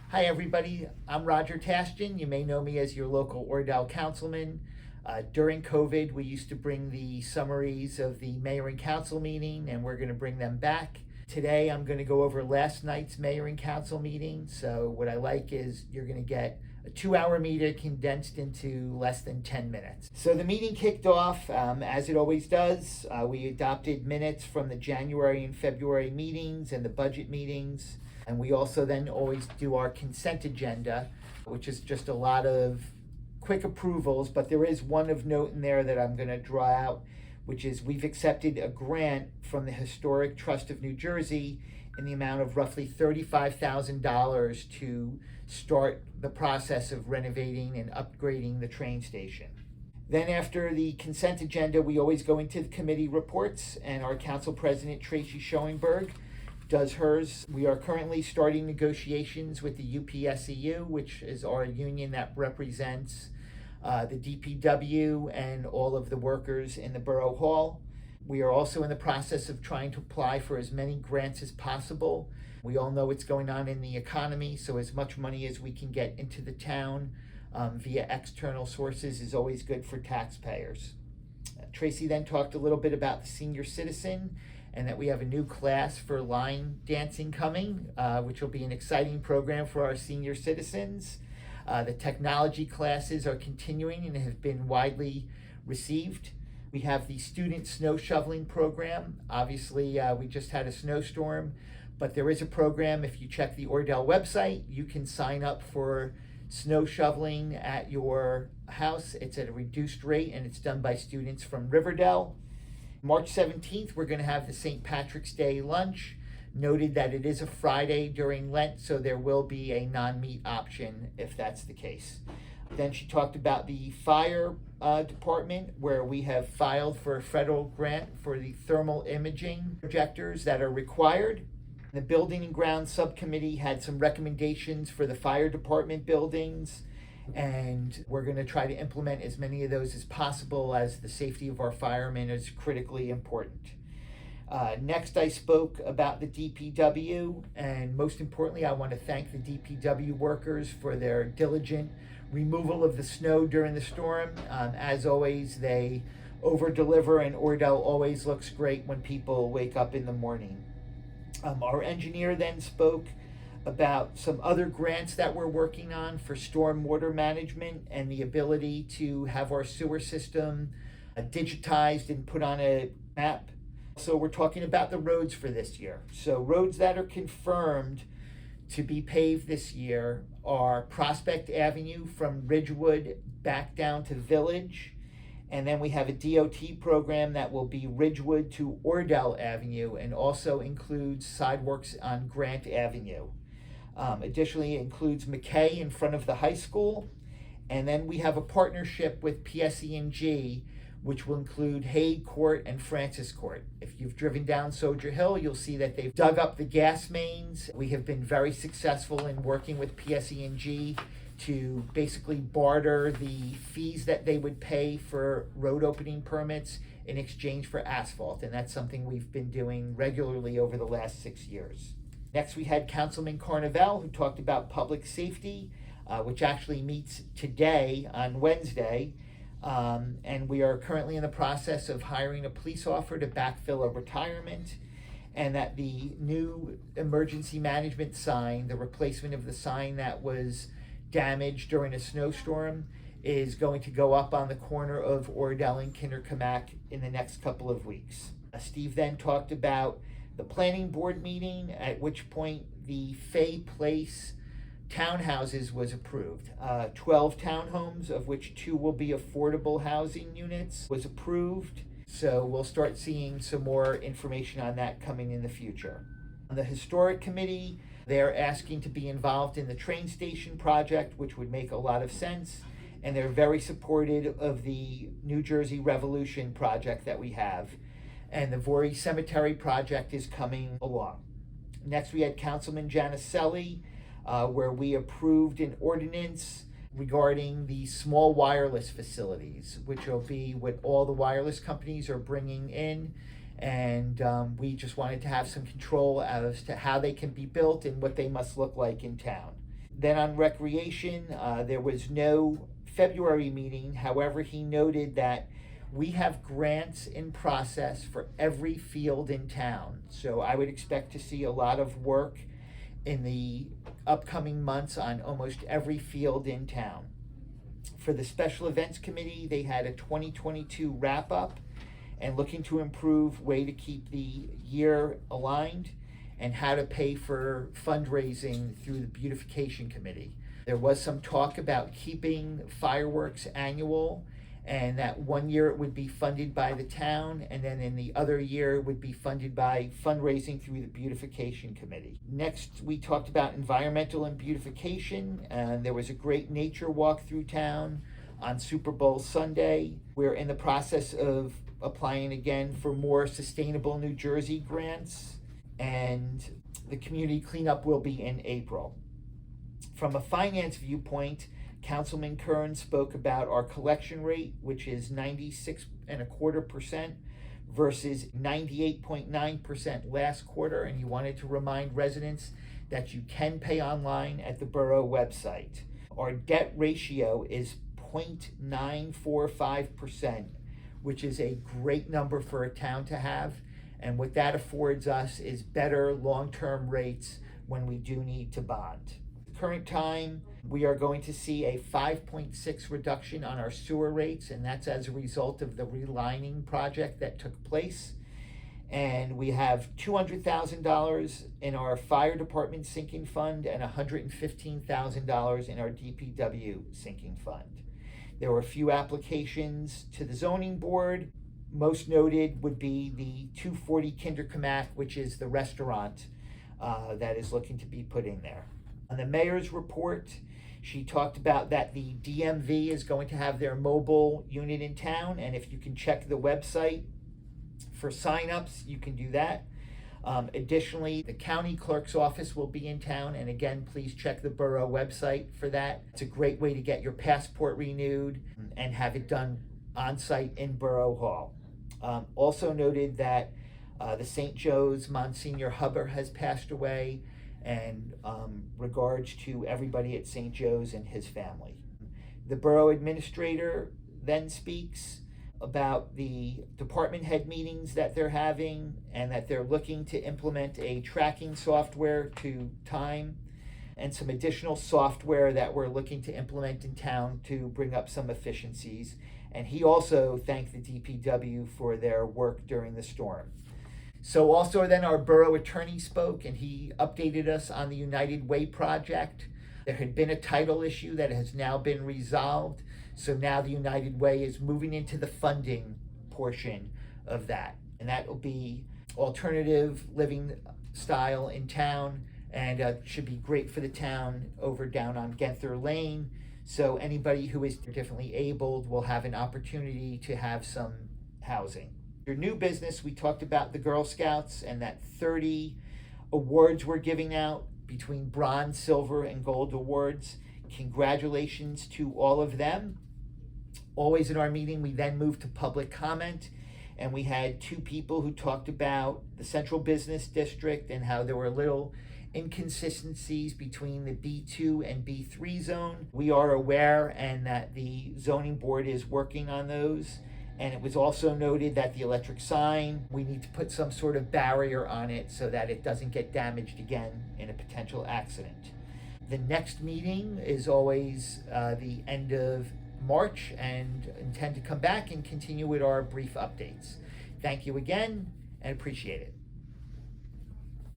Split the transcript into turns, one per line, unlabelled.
Hi, everybody. I'm Roger Tashjian. You may know me as your local Ordell councilman. During COVID, we used to bring the summaries of the mayor and council meeting, and we're going to bring them back. Today, I'm going to go over last night's mayor and council meeting. So, what I like is you're going to get a 2-hour meeting condensed into less than 10 minutes. So, the meeting kicked off as it always does. We adopted minutes from the January and February meetings and the budget meetings. And we also then always do our consent agenda, which is just a lot of quick approvals, but there is one of note in there that I'm going to draw out, which is we've accepted a grant from the Historic Trust of New Jersey in the amount of roughly $35,000 to start the process of renovating and upgrading the train station. Then after the consent agenda, we always go into the committee reports, and our council president, Tracy Schoenberg, does hers. We are currently starting negotiations with the UPSEU, which is our union that represents the DPW and all of the workers in the Borough Hall. We are also in the process of trying to apply for as many grants as possible. We all know what's going on in the economy, so as much money as we can get into the town via external sources is always good for taxpayers. Tracy then talked a little bit about the senior citizen, and that we have a new class for line dancing coming, which will be an exciting program for our senior citizens. The technology classes are continuing and have been widely received. We have the student snow shoveling program. Obviously, we just had a snowstorm, but there is a program. If you check the Ordell website, you can sign up for snow shoveling at your house. It's at a reduced rate, and it's done by students from Riverdale. March 17th, we're going to have the St. Patrick's Day lunch. Noted that it is a Friday during Lent, so there will be a non-meat option if that's the case. Then she talked about the fire department, where we have filed for a federal grant for the thermal imaging projectors that are required. The Building and Grounds Subcommittee had some recommendations for the fire department buildings, and we're going to try to implement as many of those as possible, as the safety of our firemen is critically important. Next, I spoke about the DPW, and most importantly, I want to thank the DPW workers for their diligent removal of the snow during the storm. As always, they over-deliver, and Ordell always looks great when people wake up in the morning. Our engineer then spoke about some other grants that we're working on for storm water management and the ability to have our sewer system digitized and put on a map. So we're talking about the roads for this year. So roads that are confirmed to be paved this year are Prospect Avenue from Ridgewood back down to Village. And then we have a DOT program that will be Ridgewood to Ordell Avenue and also includes sidewalks on Grant Avenue. Additionally, it includes McKay in front of the high school. And then we have a partnership with PSE&G, which will include Hague Court and Francis Court. If you've driven down Soldier Hill, you'll see that they've dug up the gas mains. We have been very successful in working with PSE&G to basically barter the fees that they would pay for road opening permits in exchange for asphalt. And that's something we've been doing regularly over the last 6 years. Next, we had Councilman Carnevale, who talked about public safety, which actually meets today on Wednesday. And we are currently in the process of hiring a police officer to backfill a retirement, and that the new emergency management sign, the replacement of the sign that was damaged during a snowstorm, is going to go up on the corner of Ordell and Kinderkamack in the next couple of weeks. Steve then talked about the planning board meeting, at which point the Fay Place townhouses was approved. 12 townhomes, of which 2 will be affordable housing units, was approved. So we'll start seeing some more information on that coming in the future. On the historic committee, they're asking to be involved in the train station project, which would make a lot of sense. And they're very supportive of the New Jersey Revolution project that we have. And the Voorhees Cemetery project is coming along. Next, we had Councilman Janicelli, where we approved an ordinance regarding the small wireless facilities, which will be what all the wireless companies are bringing in. And we just wanted to have some control as to how they can be built and what they must look like in town. Then on recreation, there was no February meeting. However, he noted that we have grants in process for every field in town. So I would expect to see a lot of work in the upcoming months on almost every field in town. For the Special Events Committee, they had a 2022 wrap up and looking to improve way to keep the year aligned and how to pay for fundraising through the Beautification Committee. There was some talk about keeping fireworks annual, and that one year it would be funded by the town, and then in the other year it would be funded by fundraising through the Beautification Committee. Next, we talked about environmental and beautification, and there was a great nature walk through town on Super Bowl Sunday. We're in the process of applying again for more Sustainable New Jersey grants, and the community cleanup will be in April. From a finance viewpoint, Councilman Kern spoke about our collection rate, which is 96.25% versus 98.9% last quarter, and you wanted to remind residents that you can pay online at the borough website. Our debt ratio is 0.945%, which is a great number for a town to have, and what that affords us is better long-term rates when we do need to bond. Current time, we are going to see a 5.6 reduction on our sewer rates, and that's as a result of the relining project that took place. And we have $200,000 in our fire department sinking fund and $115,000 in our DPW sinking fund. There were a few applications to the zoning board. Most noted would be the 240 Kinderkamak, which is the restaurant that is looking to be put in there. On the mayor's report, she talked about that the DMV is going to have their mobile unit in town, and if you can check the website for signups, you can do that. Additionally, the county clerk's office will be in town, and again, please check the borough website for that. It's a great way to get your passport renewed and have it done on site in Borough Hall. Also noted that the St. Joe's Monsignor Hubbard has passed away, and regards to everybody at St. Joe's and his family. The borough administrator then speaks about the department head meetings that they're having and that they're looking to implement a tracking software to time and some additional software that we're looking to implement in town to bring up some efficiencies. And he also thanked the DPW for their work during the storm. So also then our borough attorney spoke, and he updated us on the United Way project. There had been a title issue that has now been resolved. So now the United Way is moving into the funding portion of that. And that will be alternative living style in town, and should be great for the town over down on Genther Lane. So anybody who is differently abled will have an opportunity to have some housing. Your new business, we talked about the Girl Scouts and that 30 awards we're giving out between bronze, silver, and gold awards. Congratulations to all of them. Always in our meeting, we then moved to public comment, and we had two people who talked about the Central Business District and how there were little inconsistencies between the B2 and B3 zone. We are aware, and that the zoning board is working on those. And it was also noted that the electric sign, we need to put some sort of barrier on it so that it doesn't get damaged again in a potential accident. The next meeting is always the end of March, and intend to come back and continue with our brief updates. Thank you again, and appreciate it.